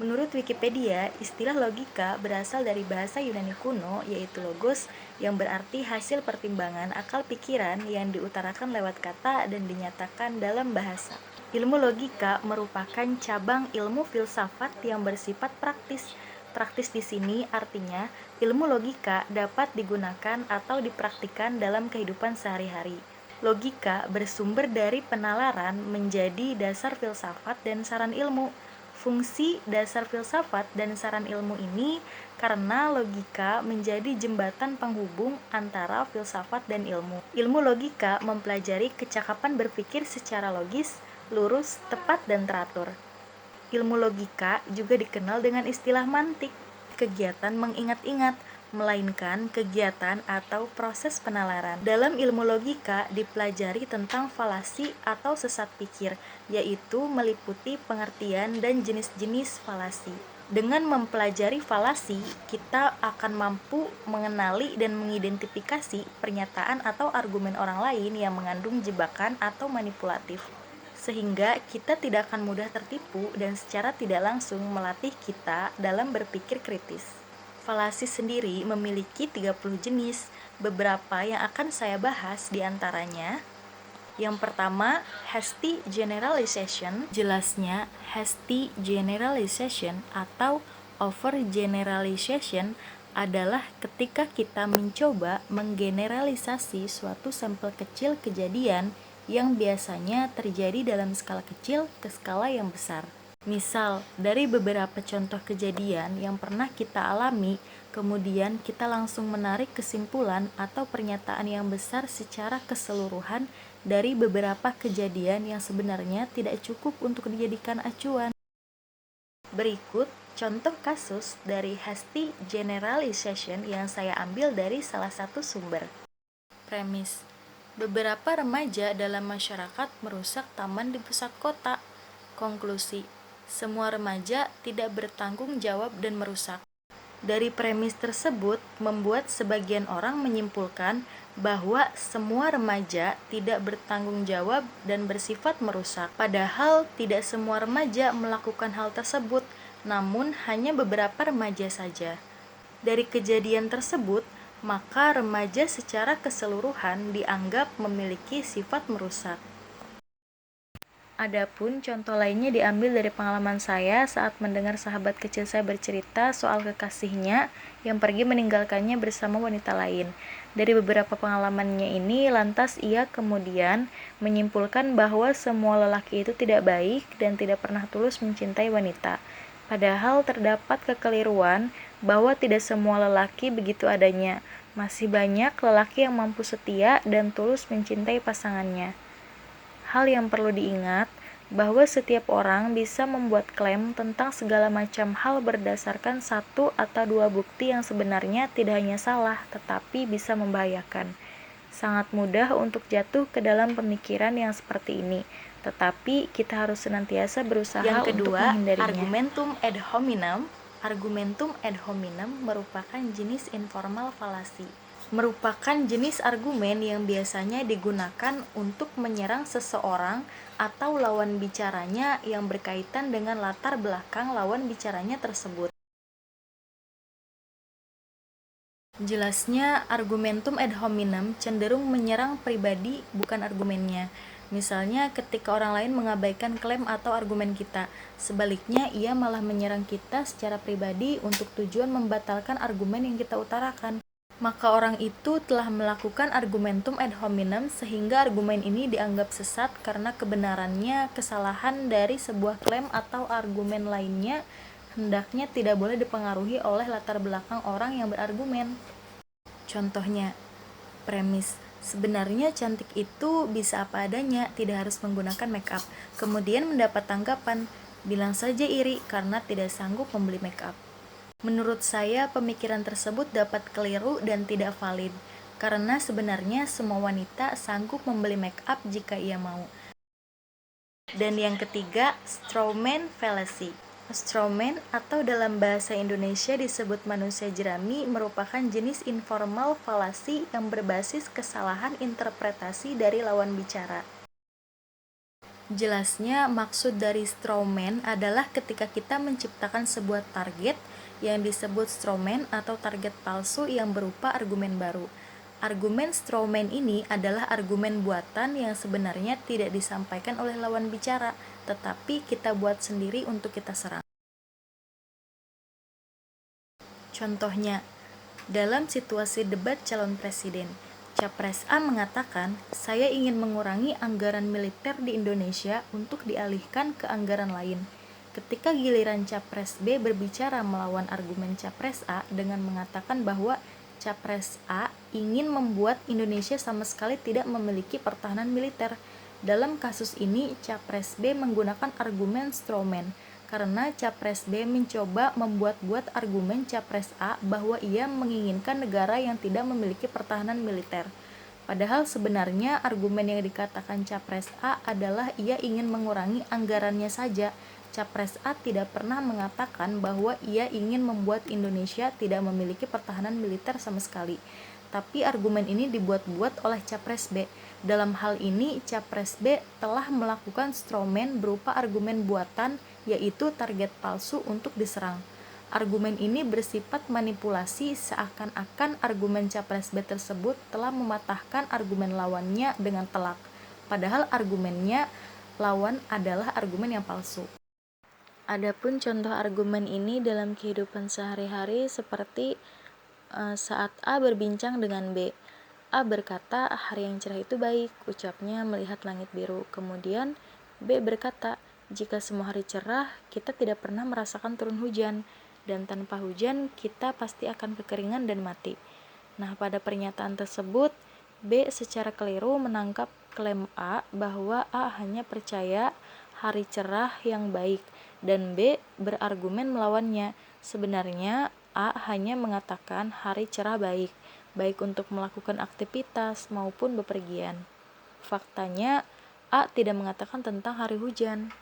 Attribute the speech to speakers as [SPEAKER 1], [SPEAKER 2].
[SPEAKER 1] Menurut Wikipedia, istilah logika berasal dari bahasa Yunani kuno, yaitu logos, yang berarti hasil pertimbangan akal pikiran yang diutarakan lewat kata dan dinyatakan dalam bahasa. Ilmu logika merupakan cabang ilmu filsafat yang bersifat praktis. Praktis di sini artinya ilmu logika dapat digunakan atau dipraktikkan dalam kehidupan sehari-hari. Logika bersumber dari penalaran menjadi dasar filsafat dan saran ilmu. Fungsi dasar filsafat dan saran ilmu ini karena logika menjadi jembatan penghubung antara filsafat dan ilmu. Ilmu logika mempelajari kecakapan berpikir secara logis, lurus, tepat, dan teratur. Ilmu logika juga dikenal dengan istilah mantik, kegiatan mengingat-ingat, melainkan kegiatan atau proses penalaran. Dalam ilmu logika dipelajari tentang falasi atau sesat pikir, yaitu meliputi pengertian dan jenis-jenis falasi. Dengan mempelajari falasi, kita akan mampu mengenali dan mengidentifikasi pernyataan atau argumen orang lain yang mengandung jebakan atau manipulatif, sehingga kita tidak akan mudah tertipu dan secara tidak langsung melatih kita dalam berpikir kritis. Falasi sendiri memiliki 30 jenis, beberapa yang akan saya bahas diantaranya. Yang pertama, hasty generalization. Jelasnya, hasty generalization atau overgeneralization adalah ketika kita mencoba menggeneralisasi suatu sampel kecil kejadian yang biasanya terjadi dalam skala kecil ke skala yang besar. Misal, dari beberapa contoh kejadian yang pernah kita alami, kemudian kita langsung menarik kesimpulan atau pernyataan yang besar secara keseluruhan dari beberapa kejadian yang sebenarnya tidak cukup untuk dijadikan acuan. Berikut contoh kasus dari hasty generalization yang saya ambil dari salah satu sumber. Premis: beberapa remaja dalam masyarakat merusak taman di pusat kota. Konklusi: semua remaja tidak bertanggung jawab dan merusak. Dari premis tersebut membuat sebagian orang menyimpulkan bahwa semua remaja tidak bertanggung jawab dan bersifat merusak. Padahal tidak semua remaja melakukan hal tersebut, namun hanya beberapa remaja saja. Dari kejadian tersebut, maka remaja secara keseluruhan dianggap memiliki sifat merusak. Adapun contoh lainnya diambil dari pengalaman saya saat mendengar sahabat kecil saya bercerita soal kekasihnya yang pergi meninggalkannya bersama wanita lain. Dari beberapa pengalamannya ini, lantas ia kemudian menyimpulkan bahwa semua lelaki itu tidak baik dan tidak pernah tulus mencintai wanita. Padahal terdapat kekeliruan bahwa tidak semua lelaki begitu adanya. Masih banyak lelaki yang mampu setia dan tulus mencintai pasangannya. Hal yang perlu diingat, bahwa setiap orang bisa membuat klaim tentang segala macam hal berdasarkan satu atau dua bukti yang sebenarnya tidak hanya salah, tetapi bisa membahayakan. Sangat mudah untuk jatuh ke dalam pemikiran yang seperti ini, tetapi kita harus senantiasa berusaha
[SPEAKER 2] Yang kedua,
[SPEAKER 1] untuk menghindarinya.
[SPEAKER 2] argumentum ad hominem. Argumentum ad hominem merupakan jenis informal falasi.
[SPEAKER 1] Merupakan jenis argumen yang biasanya digunakan untuk menyerang seseorang atau lawan bicaranya yang berkaitan dengan latar belakang lawan bicaranya tersebut. Jelasnya, argumentum ad hominem cenderung menyerang pribadi, bukan argumennya. Misalnya, ketika orang lain mengabaikan klaim atau argumen kita, sebaliknya ia malah menyerang kita secara pribadi untuk tujuan membatalkan argumen yang kita utarakan. Maka orang itu telah melakukan argumentum ad hominem sehingga argumen ini dianggap sesat karena kebenarannya kesalahan dari sebuah klaim atau argumen lainnya hendaknya tidak boleh dipengaruhi oleh latar belakang orang yang berargumen. Contohnya, premis: sebenarnya cantik itu bisa apa adanya, tidak harus menggunakan make up. Kemudian mendapat tanggapan, bilang saja iri karena tidak sanggup membeli make up. Menurut saya, pemikiran tersebut dapat keliru dan tidak valid, karena sebenarnya semua wanita sanggup membeli make up jika ia mau. Dan yang ketiga, strawman fallacy. Strawman atau dalam bahasa Indonesia disebut manusia jerami merupakan jenis informal falasi yang berbasis kesalahan interpretasi dari lawan bicara.
[SPEAKER 2] Jelasnya, maksud dari strawman adalah ketika kita menciptakan sebuah target yang disebut strawman atau target palsu yang berupa argumen baru. Argumen strawman ini adalah argumen buatan yang sebenarnya tidak disampaikan oleh lawan bicara, tetapi kita buat sendiri untuk kita serang. Contohnya, dalam situasi debat calon presiden, Capres A mengatakan, "Saya ingin mengurangi anggaran militer di Indonesia untuk dialihkan ke anggaran lain." Ketika giliran Capres B berbicara melawan argumen Capres A dengan mengatakan bahwa Capres A ingin membuat Indonesia sama sekali tidak memiliki pertahanan militer. Dalam kasus ini, Capres B menggunakan argumen strawman, karena Capres B mencoba membuat-buat argumen Capres A bahwa ia menginginkan negara yang tidak memiliki pertahanan militer. Padahal sebenarnya argumen yang dikatakan Capres A adalah ia ingin mengurangi anggarannya saja. Capres A tidak pernah mengatakan bahwa ia ingin membuat Indonesia tidak memiliki pertahanan militer sama sekali. Tapi argumen ini dibuat-buat oleh Capres B. Dalam hal ini, Capres B telah melakukan strawman berupa argumen buatan, yaitu target palsu untuk diserang. Argumen ini bersifat manipulasi, seakan-akan argumen Capres B tersebut telah mematahkan argumen lawannya dengan telak. Padahal argumennya lawan adalah argumen yang palsu. Adapun contoh argumen ini dalam kehidupan sehari-hari seperti saat A berbincang dengan B. A berkata, "Hari yang cerah itu baik," ucapnya melihat langit biru. Kemudian B berkata, "Jika semua hari cerah, kita tidak pernah merasakan turun hujan, dan tanpa hujan kita pasti akan kekeringan dan mati." Nah, pada pernyataan tersebut, B secara keliru menangkap klaim A bahwa A hanya percaya hari cerah yang baik, dan B berargumen melawannya. Sebenarnya, A hanya mengatakan hari cerah baik, baik untuk melakukan aktivitas maupun bepergian. Faktanya, A tidak mengatakan tentang hari hujan.